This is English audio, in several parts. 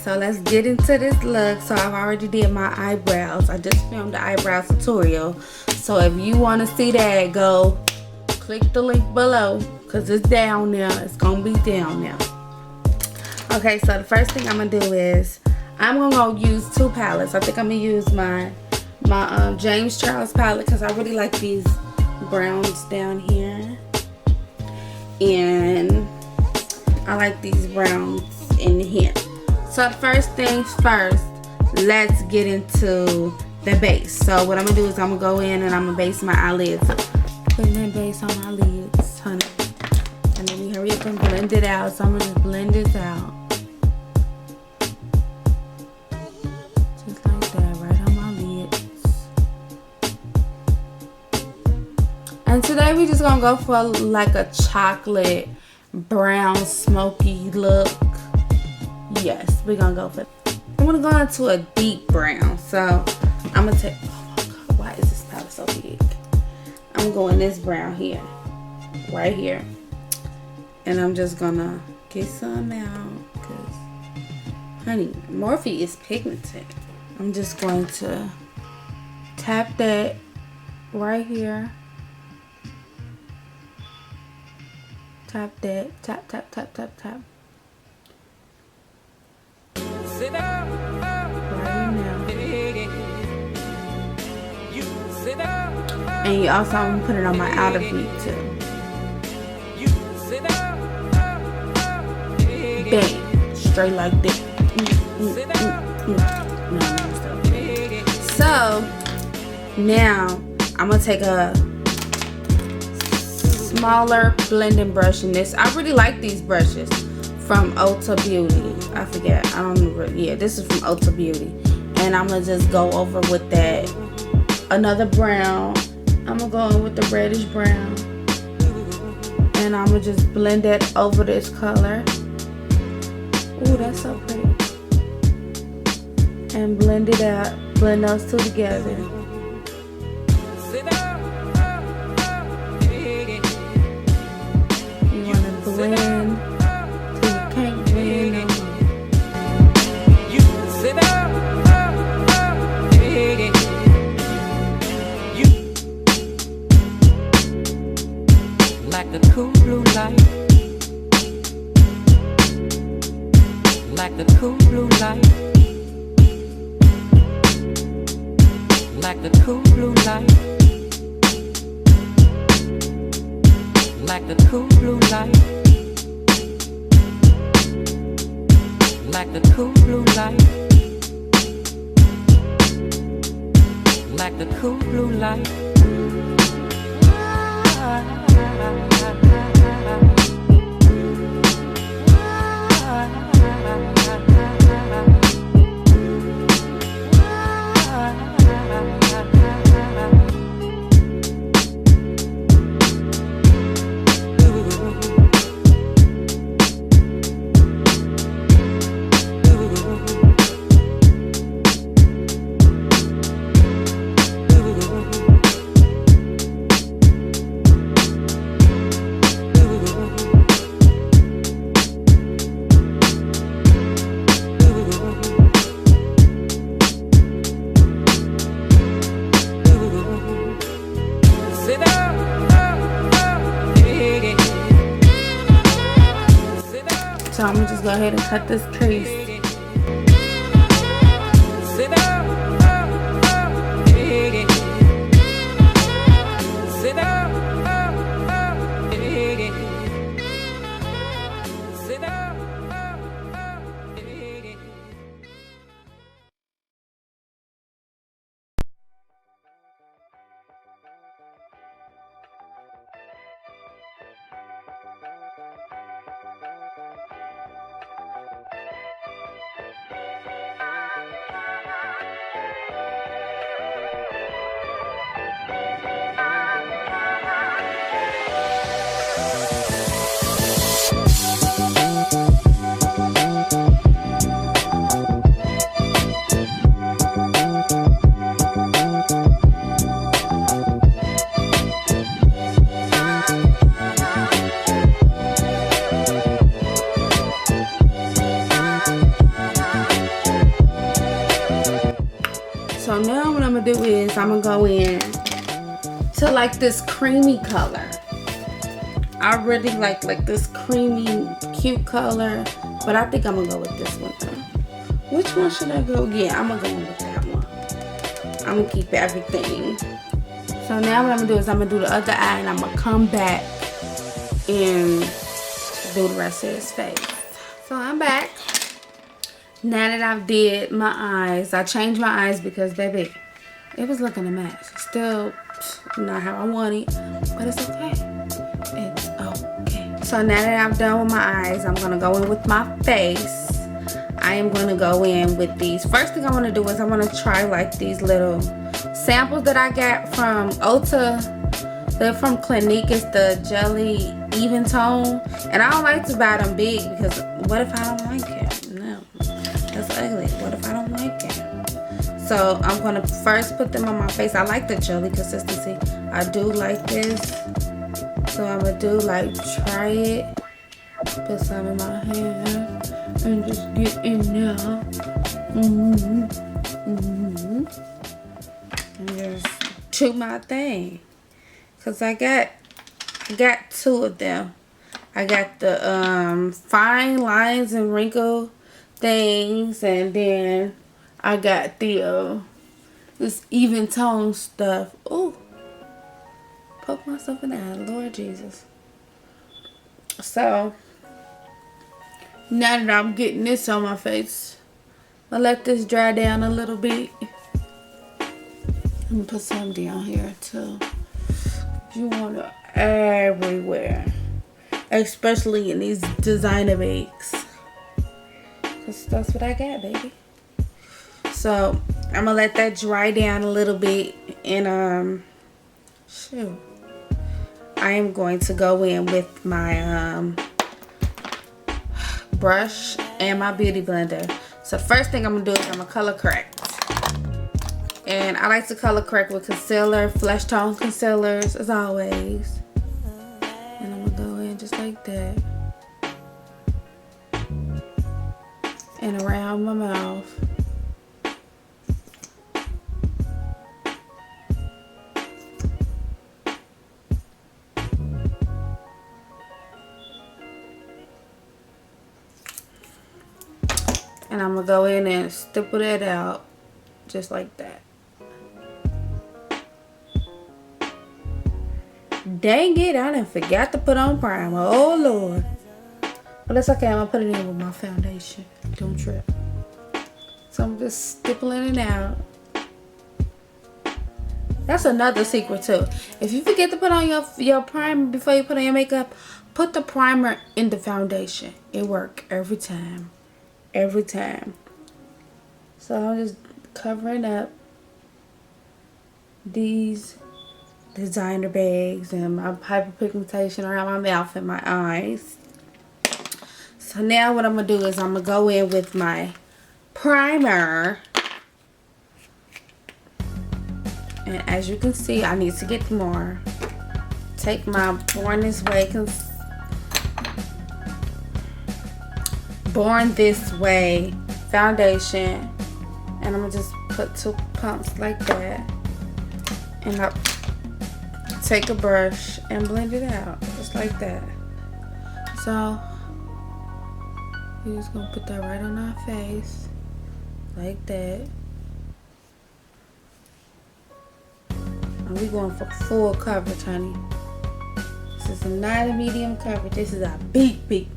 so let's get into this look. So I've already did my eyebrows. I just filmed the eyebrows tutorial. So if you want to see that, go click the link below, because it's down there. It's going to be down there. Okay, so the first thing I'm going to do is I'm going to use two palettes. I think I'm going to use my James Charles palette, because I really like these browns down here. And I like these browns in here. So first things first, let's get into the base. So what I'm gonna do is I'm gonna go in and I'm gonna base my eyelids. Putting that base on my lids, honey. And then we hurry up and blend it out. So I'm gonna just blend this out. Just like that, right on my lids. And today we just gonna go for like a chocolate brown smoky look. Yes, we're gonna go for it. I'm gonna go into a deep brown. So I'm gonna take, oh my god, why is this palette so big? I'm going this brown here, right here, and I'm just gonna get some out, because honey, Morphe is pigmented. I'm just going to tap that right here. Tap that, tap, tap, tap, tap, tap. Right now. And you also want to put it on my outer bead too. Bang, straight like that. So now I'm gonna take a smaller blending brush in this. I really like these brushes from Ulta Beauty. I forget, I don't remember. Yeah, this is from Ulta Beauty. And I'm gonna just go over with that another brown. I'm gonna go in with the reddish brown, and I'm gonna just blend it over this color. Ooh, that's so pretty. And blend it out, blend those two together. You wanna blend till you can't blend no more. Like the cool blue light, like the cool blue light, like the cool blue light, like the cool blue light, like the cool blue light, like the cool blue light. So I'm gonna just go ahead and cut this crease. So now what I'm gonna do is I'm gonna go in to like this creamy color. I really like this creamy, cute color, but I think I'm gonna go with this one though. Which one should I go? Yeah, I'm gonna go with that one. I'm gonna keep everything. So now what I'm gonna do is I'm gonna do the other eye, and I'm gonna come back and do the rest of his face. So I'm back. Now that I've did my eyes, I changed my eyes because, baby, it was looking a mess. Still not how I want it, but it's okay. It's okay. So now that I'm done with my eyes, I'm gonna go in with my face. I am gonna go in with these. First thing I wanna do is I wanna try like these little samples that I got from Ulta. They're from Clinique. It's the Jelly Even Tone. And I don't like to buy them big because what if I don't like it? No, that's ugly. What if I don't like it? So I'm gonna first put them on my face. I like the jelly consistency. I do like this. So I'm gonna do like try it. Put some in my hand and just get in there. And just do my thing. Cause I got two of them. I got the fine lines and wrinkle things, and then I got the this even tone stuff. Ooh, poke myself in the eye, Lord Jesus. So now that I'm getting this on my face, I'll let this dry down a little bit. Let me put some down here too. You want it everywhere, especially in these designer bags, because that's what I got, baby. So I'm gonna let that dry down a little bit, and shoot, I am going to go in with my brush and my beauty blender. So first thing I'm gonna do is I'm gonna color correct. And I like to color correct with concealer, flesh tone concealers, as always. And I'm gonna go in just like that. And around my mouth. And I'm gonna go in and stipple that out just like that. Dang it, I done forgot to put on primer. Oh Lord. But that's okay, I'm gonna put it in with my foundation. Don't trip. So I'm just stippling it out. That's another secret too. If you forget to put on your primer before you put on your makeup, put the primer in the foundation. It works every time. Every time. So I'm just covering up these designer bags and my hyperpigmentation around my mouth and my eyes. So now what I'm gonna do is I'm gonna go in with my primer, and as you can see, I need to get more. Take my Born This Way foundation, and I'm gonna just put 2 pumps like that, and I take a brush and blend it out just like that. So we're just gonna put that right on our face like that, and we're going for full coverage, honey. This is not a medium coverage, this is a big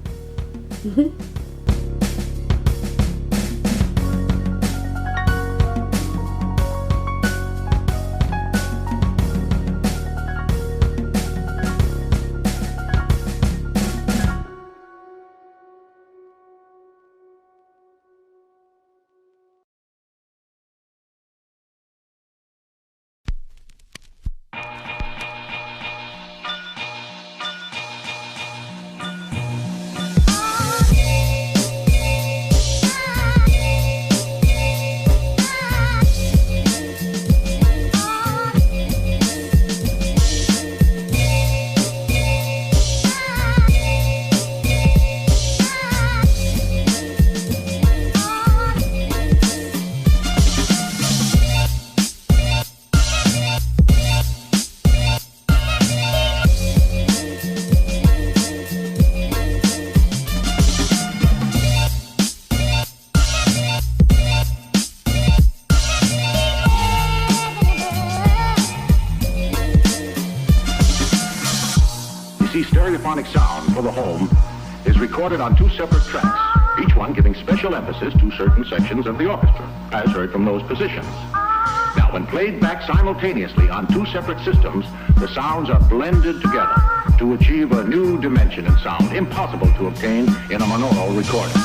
stereophonic sound for the home is recorded on 2 separate tracks, each one giving special emphasis to certain sections of the orchestra, as heard from those positions. Now, when played back simultaneously on 2 separate systems, the sounds are blended together to achieve a new dimension in sound, impossible to obtain in a monaural recording.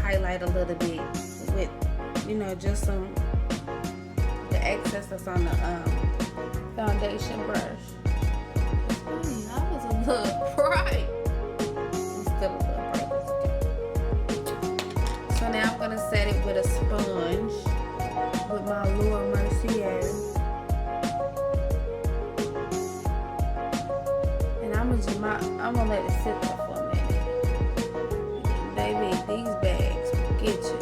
highlight a little bit with, just some the excess that's on the foundation brush. I was a little bright. I'm still a little bright. So now I'm gonna set it with a sponge with my Laura Mercier. And I'm gonna let it sit there for a minute. Baby, these bags will get you.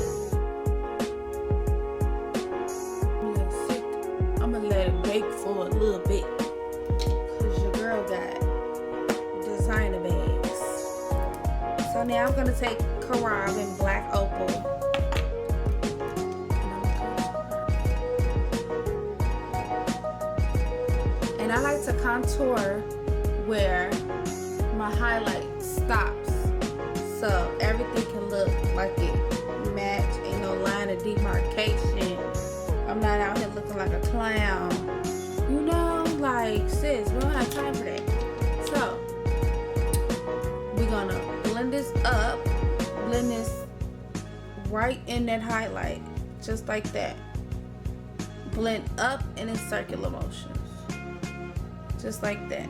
I'm gonna let it bake for a little bit. Cause your girl got designer bags. So now I'm gonna take Karab in black opal. And I like to contour where my highlight stops, so everything can look like it match. Ain't no line of demarcation. I'm not out here looking like a clown. Like, sis, we don't have time for that. So we're gonna blend this up, blend this right in that highlight, just like that. Blend up and in circular motions, just like that.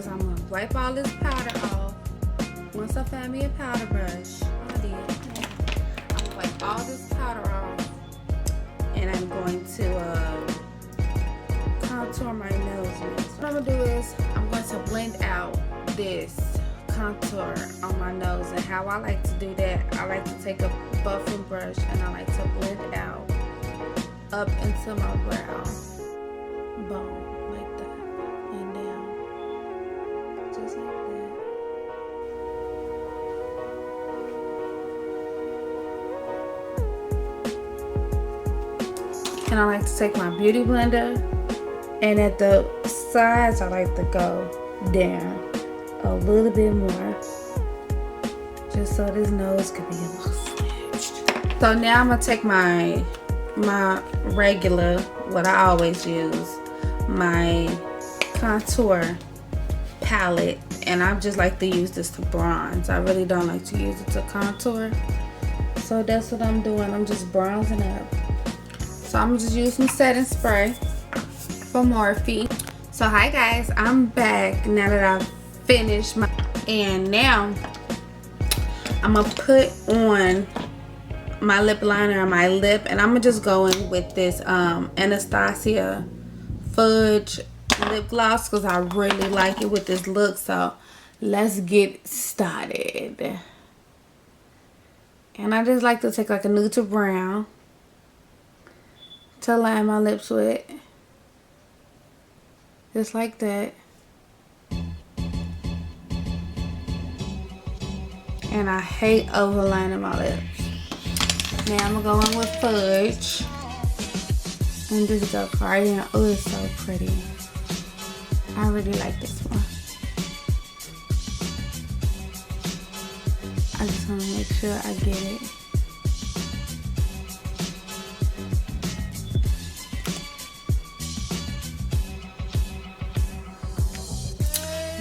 I'm gonna wipe all this powder off. Once I find me a powder brush, I'm gonna wipe all this powder off, and I'm going to contour my nose. What I'm gonna do is I'm going to blend out this contour on my nose. And how I like to do that, I like to take a buffing brush and I like to blend out up into my brow bone like that and down, just like that. And I like to take my beauty blender, and at the sides I like to go down a little bit more, just so this nose can be a little snatched. So now I'm gonna take my regular, what I always use, my contour palette, and I just like to use this to bronze. I really don't like to use it to contour, so that's what I'm doing. I'm just bronzing up. So I'm just using setting spray for Morphe. So hi guys, I'm back now that I've finished my, and now I'm gonna put on my lip liner on my lip, and I'm gonna just go in with this Anastasia Fudge lip gloss because I really like it with this look. So let's get started. And I just like to take like a neutral brown to line my lips with, just like that. And I hate overlining my lips. Now I'm gonna go in with Fudge and just go right in. Oh, it's so pretty. I really like this one. I just want to make sure I get it.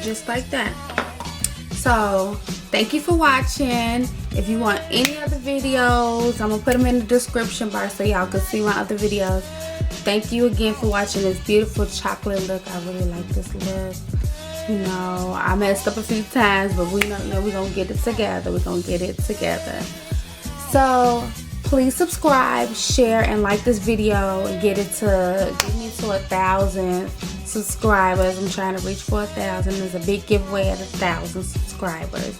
Just like that. So thank you for watching. If you want any other videos, I'm gonna put them in the description bar so y'all can see my other videos. Thank you again for watching this beautiful chocolate look. I really like this look. You know, I messed up a few times, but we know we're gonna get it together. We're gonna get it together. So please subscribe, share, and like this video and get me to 1,000 subscribers. I'm trying to reach 4,000. There's a big giveaway at 1,000 subscribers.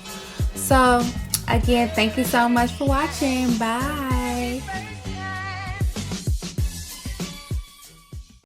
So again, thank you so much for watching. Bye.